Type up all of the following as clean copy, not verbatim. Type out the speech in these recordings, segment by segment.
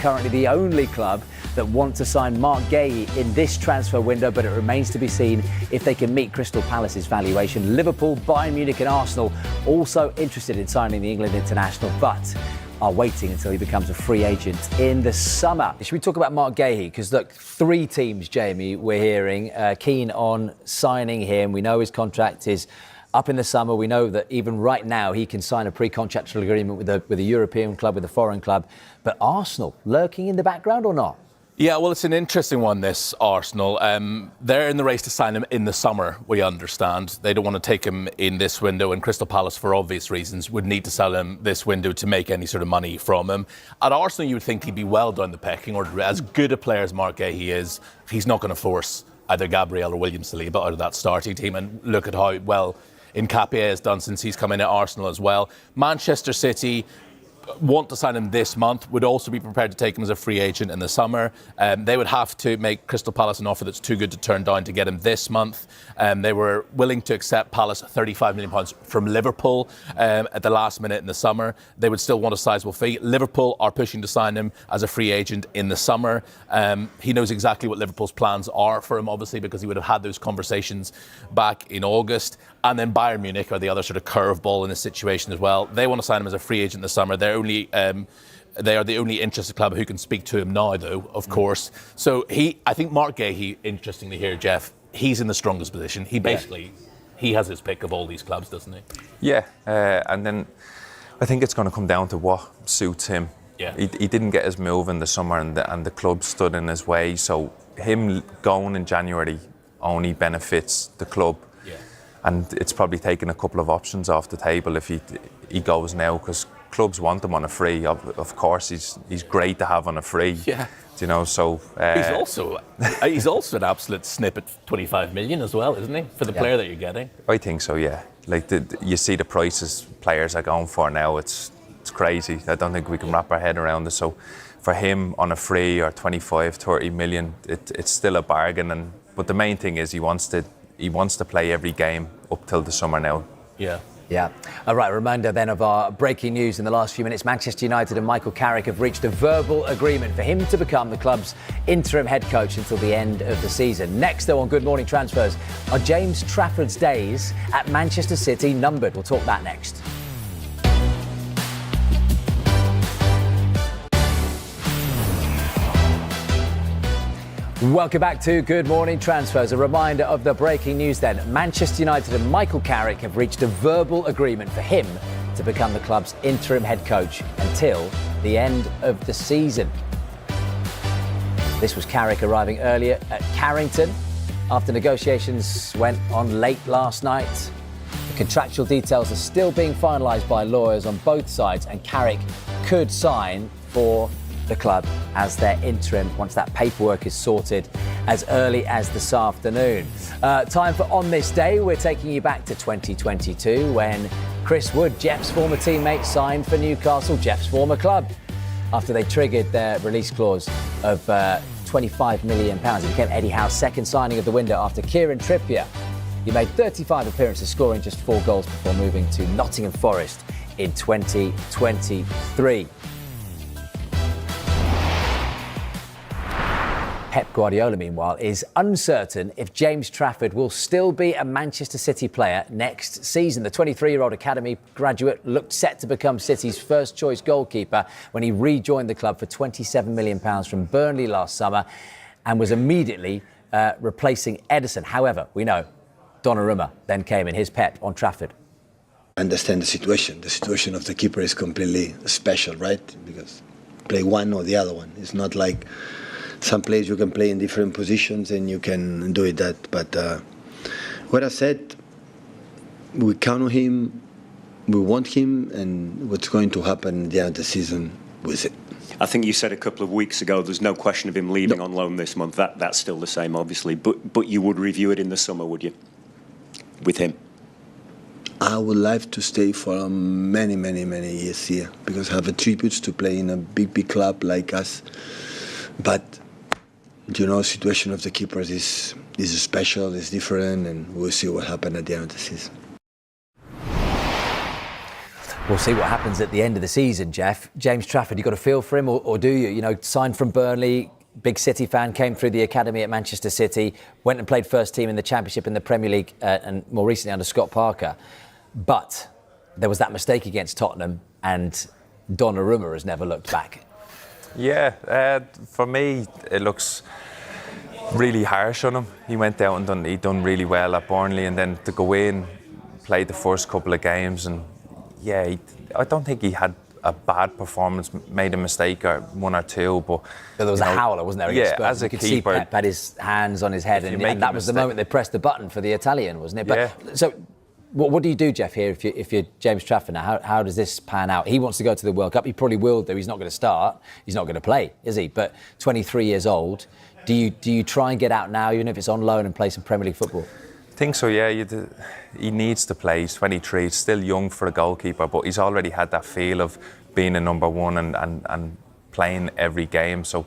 currently the only club that want to sign Marc Guéhi in this transfer window, but it remains to be seen if they can meet Crystal Palace's valuation. Liverpool, Bayern Munich and Arsenal also interested in signing the England international, but are waiting until he becomes a free agent in the summer. Should we talk about Marc Guéhi? Because look, 3 teams, Jamie, we're hearing, keen on signing him. We know his contract is up in the summer. We know that even right now he can sign a pre-contractual agreement with a European club, with a foreign club. But Arsenal, lurking in the background or not? Yeah, well, it's an interesting one, this Arsenal. They're in the race to sign him in the summer, we understand. They don't want to take him in this window, and Crystal Palace, for obvious reasons, would need to sell him this window to make any sort of money from him. At Arsenal, you would think he'd be well down the pecking order. As good a player as Marc Guéhi is, he's not going to force either Gabriel or William Saliba out of that starting team. And look at how well Nketiah has done since he's come in at Arsenal as well. Manchester City want to sign him this month, would also be prepared to take him as a free agent in the summer. They would have to make Crystal Palace an offer that's too good to turn down to get him this month. They were willing to accept Palace £35 million from Liverpool at the last minute in the summer. They would still want a sizable fee. Liverpool are pushing to sign him as a free agent in the summer. He knows exactly what Liverpool's plans are for him, obviously, because he would have had those conversations back in August. And then Bayern Munich are the other sort of curveball in this situation as well. They want to sign him as a free agent in the summer. They are the only interested club who can speak to him now, though, of course. So I think Marc Guéhi, interestingly here, Jeff, he's in the strongest position. He has his pick of all these clubs, doesn't he? Yeah, and then I think it's going to come down to what suits him. Yeah. He didn't get his move in the summer, and the club stood in his way. So him going in January only benefits the club. Yeah. And it's probably taking a couple of options off the table if he goes now, because clubs want him on a free. Of course, he's great to have on a free. Yeah. You know, so he's also an absolute snip at 25 million as well, isn't he? For the player that you're getting. I think so. Yeah. Like you see the prices players are going for now. It's crazy. I don't think we can wrap our head around it. So for him on a free or 25, 30 million, it's still a bargain. But the main thing is he wants to play every game up till the summer now. Yeah. Yeah. All right, reminder then of our breaking news in the last few minutes. Manchester United and Michael Carrick have reached a verbal agreement for him to become the club's interim head coach until the end of the season. Next, though, on Good Morning Transfers, are James Trafford's days at Manchester City numbered? We'll talk that next. Welcome back to Good Morning Transfers. A reminder of the breaking news then. Manchester United and Michael Carrick have reached a verbal agreement for him to become the club's interim head coach until the end of the season. This was Carrick arriving earlier at Carrington after negotiations went on late last night. The contractual details are still being finalised by lawyers on both sides, and Carrick could sign for the club as their interim once that paperwork is sorted as early as this afternoon. Time for On This Day. We're taking you back to 2022 when Chris Wood, Jeff's former teammate, signed for Newcastle, Jeff's former club, after they triggered their release clause of £25 million. He became Eddie Howe's second signing of the window after Kieran Trippier. He made 35 appearances, scoring just 4 goals before moving to Nottingham Forest in 2023. Pep Guardiola, meanwhile, is uncertain if James Trafford will still be a Manchester City player next season. The 23-year-old academy graduate looked set to become City's first-choice goalkeeper when he rejoined the club for £27 million from Burnley last summer and was immediately replacing Ederson. However, we know Donnarumma then came in, his Pep on Trafford. I understand the situation. The situation of the keeper is completely special, right? Because play one or the other one. It's not like some players you can play in different positions and you can do it that. But what I said, we count on him, we want him, and what's going to happen at the end of the season with it. I think you said a couple of weeks ago there's no question of him leaving on loan this month. That's still the same, obviously. But you would review it in the summer, would you, with him? I would like to stay for many, many, many years here because I have attributes to play in a big club like us. But you know, situation of the keepers is special, it's different, and we'll see what happens at the end of the season. We'll see what happens at the end of the season, Jeff. James Trafford, you got a feel for him, or do you? You know, signed from Burnley, big City fan, came through the academy at Manchester City, went and played first team in the Championship in the Premier League, and more recently under Scott Parker. But there was that mistake against Tottenham, and Donnarumma has never looked back. Yeah, for me, it looks really harsh on him. He went out and he done really well at Burnley, and then to go in, played the first couple of games, and yeah, I don't think he had a bad performance, made a mistake or one or two, but there was a howler, wasn't there? Yeah, as a you could keeper, see Pep had his hands on his head, and that was the moment they pressed the button for the Italian, wasn't it? But, yeah. So, what do you do, Jeff? Here, if you're James Trafford now, how does this pan out? He wants to go to the World Cup. He probably will do. He's not going to start. He's not going to play, is he? But 23 years old. Do you try and get out now, even if it's on loan, and play some Premier League football? I think so, yeah. He needs to play. He's 23. He's still young for a goalkeeper, but he's already had that feel of being a number one and playing every game. So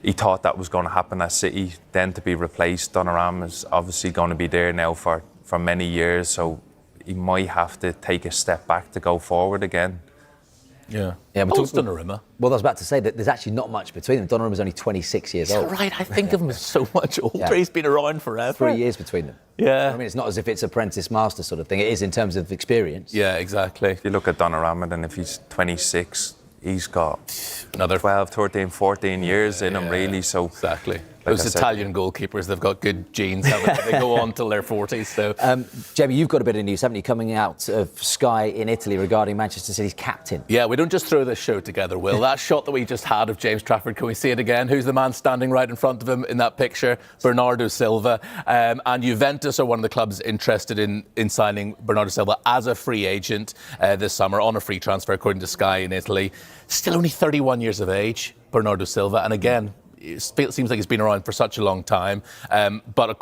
he thought that was going to happen at City. Then to be replaced, Donnarumma is obviously going to be there now for many years. So he might have to take a step back to go forward again. Yeah. But Donnarumma. Well, I was about to say that there's actually not much between them. Donnarumma's only 26 years old. Right, I think of him as so much older. Yeah. He's been around forever. 3 years between them. Yeah. I mean, it's not as if it's apprentice master sort of thing. It is in terms of experience. Yeah, exactly. If you look at Donnarumma, then if he's 26, he's got another 12, 13, 14 years in him, really. So exactly. Those Italian goalkeepers, they've got good genes, haven't they? They go on till their 40s. So, Jamie, you've got a bit of news, haven't you, coming out of Sky in Italy regarding Manchester City's captain? Yeah, we don't just throw this show together, Will. That shot that we just had of James Trafford, can we see it again? Who's the man standing right in front of him in that picture? Bernardo Silva. And Juventus are one of the clubs interested in signing Bernardo Silva as a free agent this summer on a free transfer, according to Sky in Italy. Still only 31 years of age, Bernardo Silva. And again, it seems like he's been around for such a long time. But